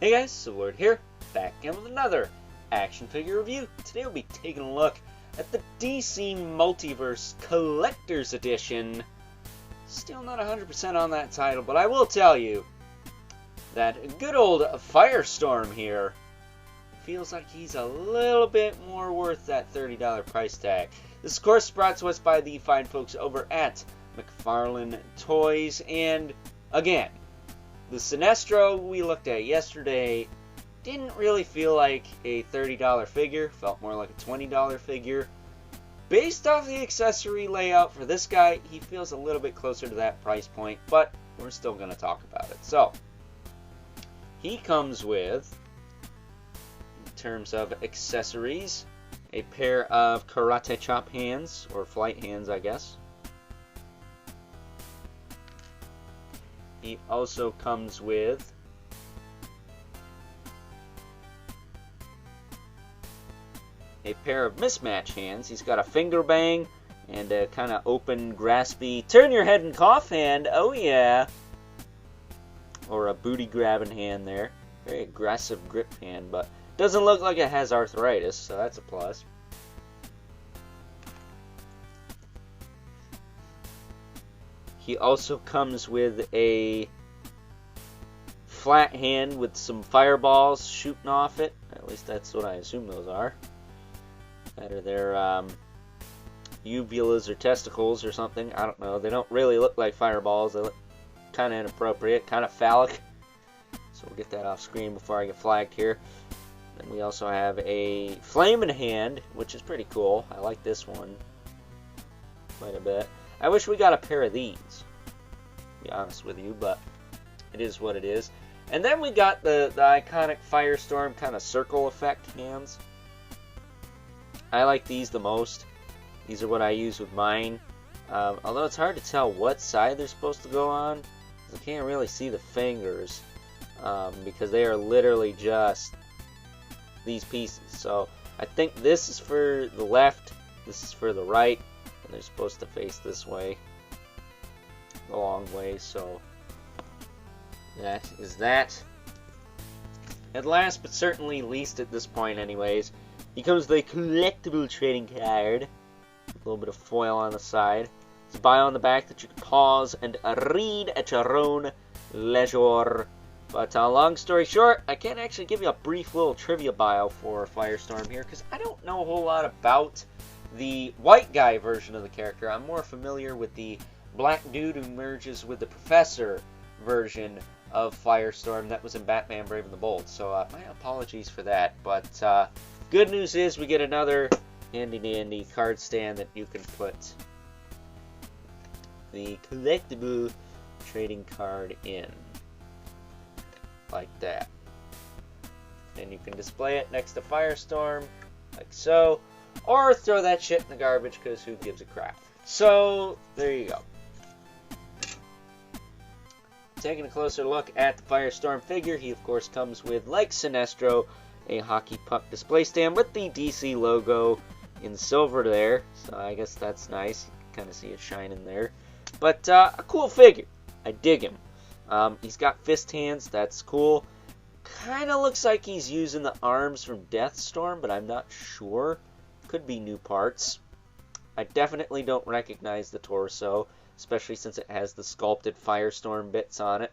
Hey guys, Sword here, back again with another action figure review. Today we'll be taking a look at the DC Multiverse Collector's Edition. Still not 100% on that title, but I will tell you that good old Firestorm here feels like he's a little bit more worth that $30 price tag. This of course brought to us by the fine folks over at McFarlane Toys, and again, the Sinestro we looked at yesterday didn't really feel like a $30 figure, felt more like a $20 figure. Based off the accessory layout for this guy, he feels a little bit closer to that price point, but we're still going to talk about it. So, he comes with, in terms of accessories, a pair of karate chop hands, or flight hands I guess. He also comes with a pair of mismatch hands. He's got a finger bang and a kind of open, graspy, turn your head and cough hand. Oh yeah. Or a booty grabbing hand there. Very aggressive grip hand, but doesn't look like it has arthritis, so that's a plus. He also comes with a flat hand with some fireballs shooting off it. At least that's what I assume those are. That are their uvulas or testicles or something. I don't know. They don't really look like fireballs. They look kind of inappropriate, kind of phallic. So we'll get that off screen before I get flagged here. Then we also have a flaming hand, which is pretty cool. I like this one quite a bit. I wish we got a pair of these, to be honest with you, but it is what it is. And then we got the iconic Firestorm kind of circle effect hands. I like these the most. These are what I use with mine. Although it's hard to tell what side they're supposed to go on, I can't really see the fingers because they are literally just these pieces. So I think this is for the left, this is for the right. And they're supposed to face this way, the long way, so that is that. And last but certainly least at this point anyways, he comes with a collectible trading card, a little bit of foil on the side. It's a bio on the back that you can pause and read at your own leisure. But long story short, I can't actually give you a brief little trivia bio for Firestorm here, because I don't know a whole lot about the white guy version of the character. I'm more familiar with the black dude who merges with the professor version of Firestorm that was in Batman Brave and the Bold. So my apologies for that. But good news is we get another handy dandy card stand that you can put the collectible trading card in. Like that. And you can display it next to Firestorm, like so. Or throw that shit in the garbage, because who gives a crap. So, there you go. Taking a closer look at the Firestorm figure, he of course comes with, like Sinestro, a hockey puck display stand with the DC logo in silver there. So I guess that's nice. You can kind of see it shining there. But a cool figure. I dig him. He's got fist hands. That's cool. Kind of looks like he's using the arms from Deathstorm, but I'm not sure. Could be new parts. I definitely don't recognize the torso, especially since it has the sculpted Firestorm bits on it.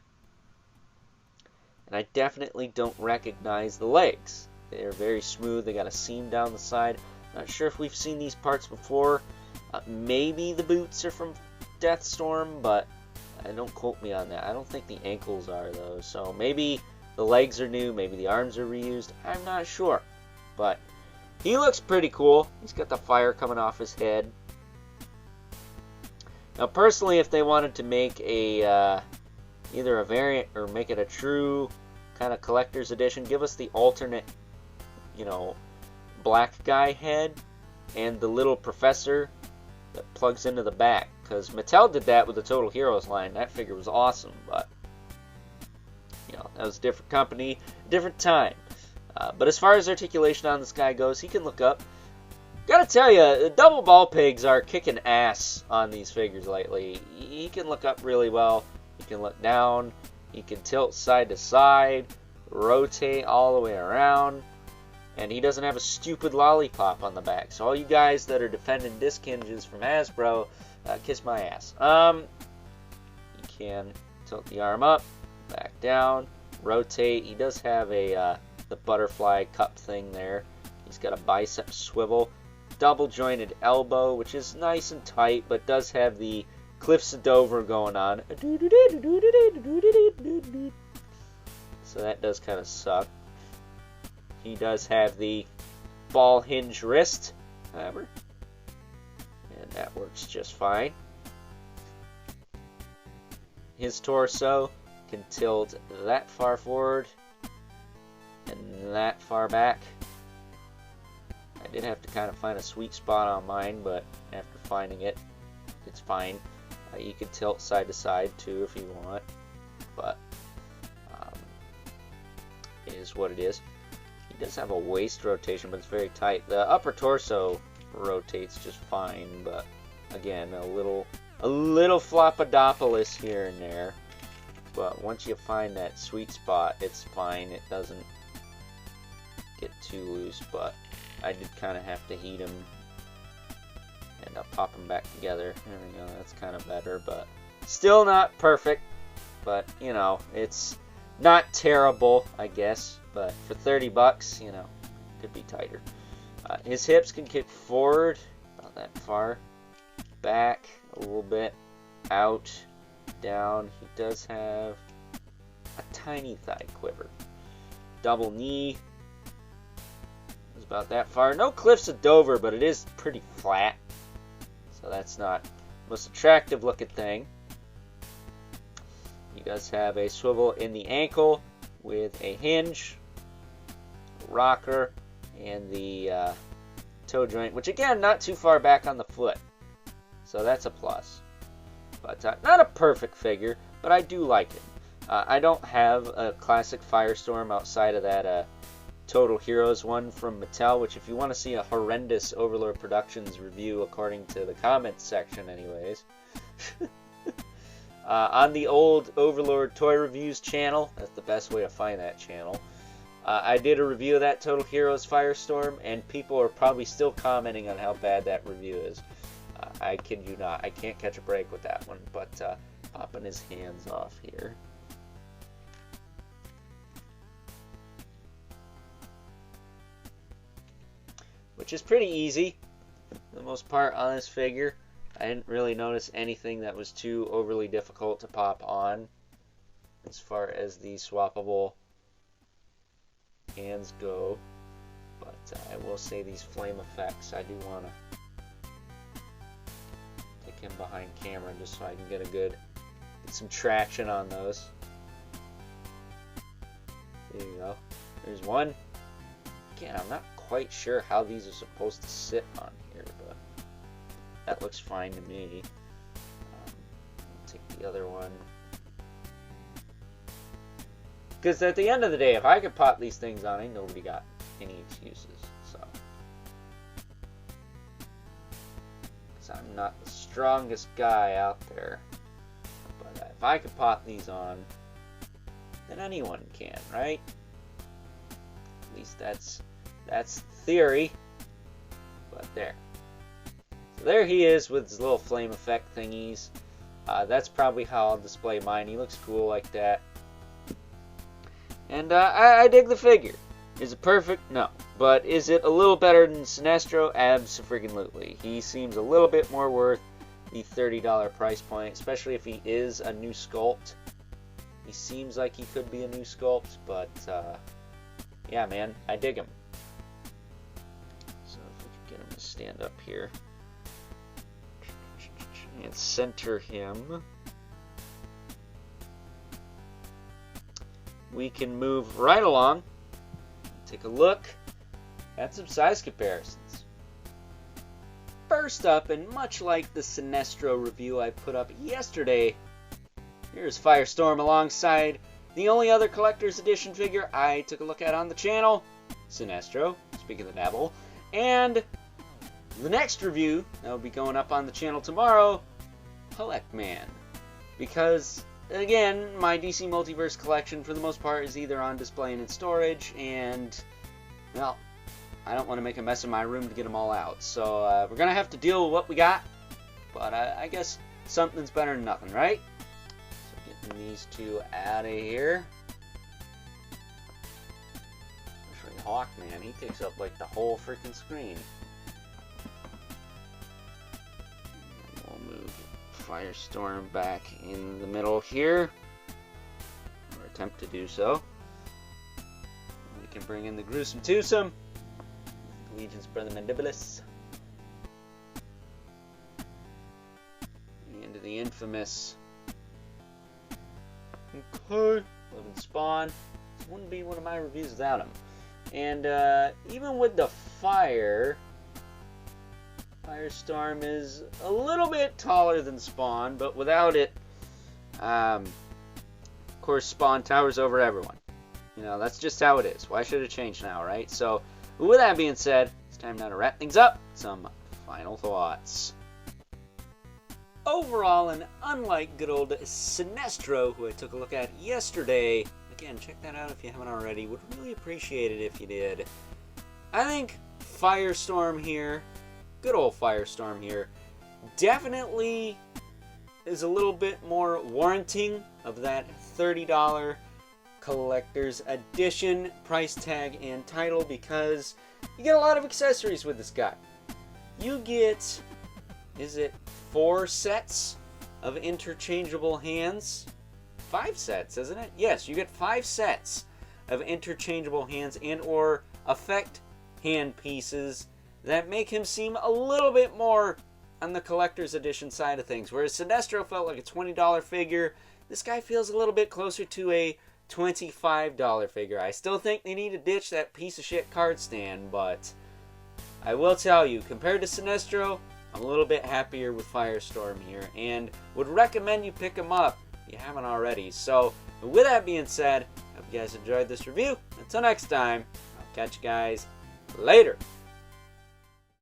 And I definitely don't recognize the legs. They're very smooth. They got a seam down the side. Not sure if we've seen these parts before. Maybe the boots are from Deathstorm, but don't quote me on that. I don't think the ankles are, though. So maybe the legs are new. Maybe the arms are reused. I'm not sure. But he looks pretty cool. He's got the fire coming off his head. Now, personally, if they wanted to make a either a variant or make it a true kind of collector's edition, give us the alternate, black guy head and the little professor that plugs into the back. Because Mattel did that with the Total Heroes line. That figure was awesome, but that was a different company, different time. But as far as articulation on this guy goes, he can look up. Gotta tell you, double ball pigs are kicking ass on these figures lately. He can look up really well. He can look down. He can tilt side to side. rotate all the way around. And he doesn't have a stupid lollipop on the back. So all you guys that are defending disc hinges from Hasbro, kiss my ass. You can tilt the arm up, back down, rotate. He does have a the butterfly cup thing there. He's got a bicep swivel, double jointed elbow, which is nice and tight, but does have the Cliffs of Dover going on. So that does kind of suck. He does have the ball hinge wrist, however, and that works just fine. His torso can tilt that far forward and that far back. I did have to kind of find a sweet spot on mine, but after finding it, it's fine. You can tilt side to side too if you want, but it is what it is. He does have a waist rotation, but it's very tight. The upper torso rotates just fine, but again, a little Floppadopoulos here and there. But once you find that sweet spot, it's fine. It doesn't get too loose, but I did kind of have to heat him and pop them back together. There we go. That's kind of better, but still not perfect. But you know, it's not terrible, I guess. But for 30 bucks, you know, could be tighter. His hips can kick forward about that far, back a little bit, out, down. He does have a tiny thigh quiver. Double knee is about that far. No Cliffs of Dover, but it is pretty flat. So that's not the most attractive looking thing. He does have a swivel in the ankle with a hinge, a rocker, and the toe joint, which again, not too far back on the foot. So that's a plus. But not a perfect figure, but I do like it. I don't have a classic Firestorm outside of that Total Heroes one from Mattel, which if you want to see a horrendous Overlord Productions review according to the comments section anyways, on the old Overlord Toy Reviews channel, that's the best way to find that channel, I did a review of that Total Heroes Firestorm, and people are probably still commenting on how bad that review is. I kid you not, I can't catch a break with that one, but popping his hands off here. Which is pretty easy, for the most part, on this figure. I didn't really notice anything that was too overly difficult to pop on as far as the swappable hands go. But I will say these flame effects, I do want to take him behind camera just so I can get some traction on those. There you go. There's one. Again, I'm not quite sure how these are supposed to sit on here, but that looks fine to me. I'll take the other one. Because at the end of the day, if I could pop these things on, ain't nobody got any excuses. So, because I'm not the strongest guy out there. But if I could pop these on, then anyone can, right? At least that's theory. But there. So there he is with his little flame effect thingies. That's probably how I'll display mine. He looks cool like that. And I dig the figure. Is it perfect? No. But is it a little better than Sinestro? Abso-freaking-lutely. He seems a little bit more worth the $30 price point, especially if he is a new sculpt. He seems like he could be a new sculpt, but yeah, man, I dig him. So if we could get him to stand up here and center him, we can move right along, take a look at some size comparisons. First up, and much like the Sinestro review I put up yesterday, here's Firestorm alongside the only other collector's edition figure I took a look at on the channel, Sinestro, speaking of the devil, and the next review that will be going up on the channel tomorrow, Hulk Man, because again, my DC Multiverse collection, for the most part, is either on display and in storage, and, well, I don't want to make a mess of my room to get them all out. So we're going to have to deal with what we got, but I guess something's better than nothing, right? So getting these two out of here. Especially Hawkman, he takes up like the whole freaking screen. We'll move Firestorm back in the middle here, or attempt to do so. We can bring in the Gruesome Twosome, Legion's Brother Mandibulas, and the infamous Living Spawn. This wouldn't be one of my reviews without him. And even with the Firestorm is a little bit taller than Spawn, but without it, of course, Spawn towers over everyone. You know, that's just how it is. Why should it change now, right? So, with that being said, it's time now to wrap things up. Some final thoughts. Overall, and unlike good old Sinestro, who I took a look at yesterday, again, check that out if you haven't already. Would really appreciate it if you did. I think Firestorm here, good old Firestorm here, definitely is a little bit more warranting of that $30 collector's edition price tag and title, because you get a lot of accessories with this guy. You get, is it 4 sets of interchangeable hands? 5 sets, isn't it? Yes, you get 5 sets of interchangeable hands and or effect hand pieces that make him seem a little bit more on the collector's edition side of things. Whereas Sinestro felt like a $20 figure, this guy feels a little bit closer to a $25 figure. I still think they need to ditch that piece of shit card stand, but I will tell you, compared to Sinestro, I'm a little bit happier with Firestorm here, and would recommend you pick him up if you haven't already. So, with that being said, I hope you guys enjoyed this review. Until next time, I'll catch you guys later.